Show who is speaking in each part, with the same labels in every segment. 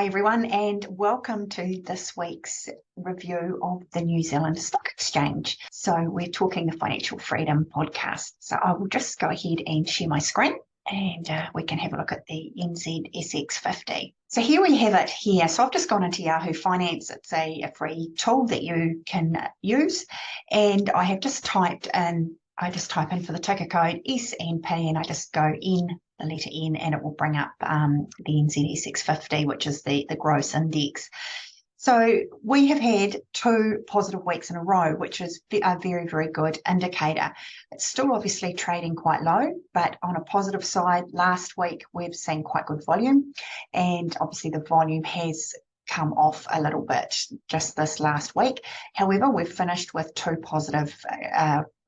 Speaker 1: everyone, and welcome to this week's review of the New Zealand Stock Exchange. So we're talking the Financial Freedom podcast. So I will just go ahead and share my screen and we can have a look at the NZSX50. So here we have it here. So I've just gone into Yahoo Finance. It's a free tool that you can use, and I have just type in for the ticker code SNP, and I just go in the letter N, and it will bring up the NZSX50, which is the gross index. So we have had 2 positive weeks in a row, which is a very, very good indicator. It's still obviously trading quite low, but on a positive side, last week we've seen quite good volume, and obviously the volume has come off a little bit just this last week. However, we've finished with 2 positive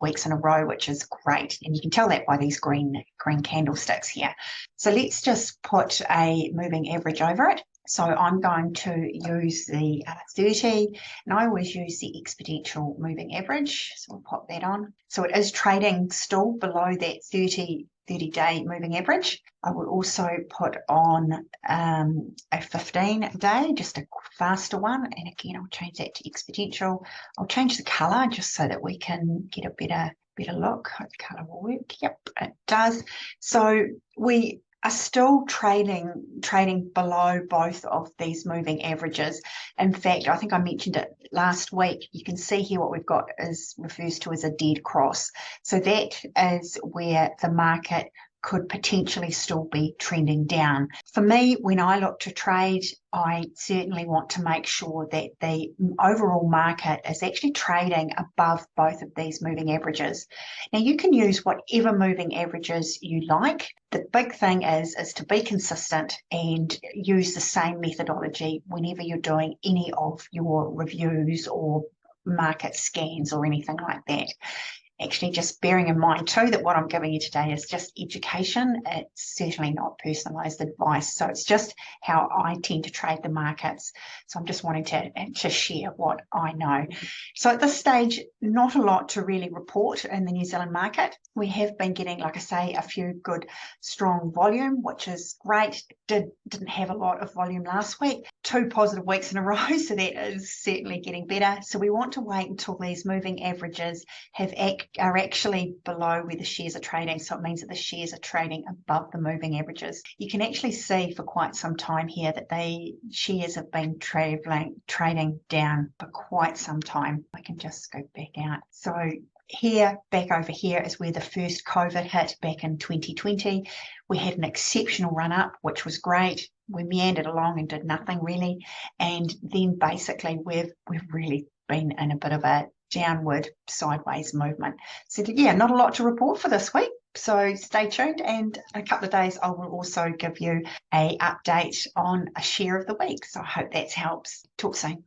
Speaker 1: weeks in a row, which is great, and you can tell that by these green candlesticks here. So let's just put a moving average over it. So I'm going to use the 30, and I always use the exponential moving average. So we'll pop that on. So it is trading still below that 30-day moving average. I will also put on a 15-day, just a faster one. And again, I'll change that to exponential. I'll change the color just so that we can get a better look. Hope the color will work. Yep, it does. So we are still trading below both of these moving averages. In fact, I think I mentioned it last week. You can see here what we've got refers to as a dead cross. So that is where the market could potentially still be trending down. For me, when I look to trade, I certainly want to make sure that the overall market is actually trading above both of these moving averages. Now, you can use whatever moving averages you like. The big thing is to be consistent and use the same methodology whenever you're doing any of your reviews or market scans or anything like that. Actually, just bearing in mind too that what I'm giving you today is just education. It's certainly not personalised advice. So it's just how I tend to trade the markets. So I'm just wanting to share what I know. So at this stage, not a lot to really report in the New Zealand market. We have been getting, like I say, a few good strong volume, which is great. Didn't have a lot of volume last week. 2 positive weeks in a row, so that is certainly getting better. So we want to wait until these moving averages are actually below where the shares are trading. So it means that the shares are trading above the moving averages. You can actually see for quite some time here that the shares have been trading down for quite some time. I can just go back out. So here, back over here is where the first COVID hit back in 2020. We had an exceptional run up, which was great. We meandered along and did nothing really. And then basically we've really been in a bit of a downward sideways movement. So yeah, not a lot to report for this week. So stay tuned, and in a couple of days I will also give you an update on a share of the week. So I hope that helps. Talk soon.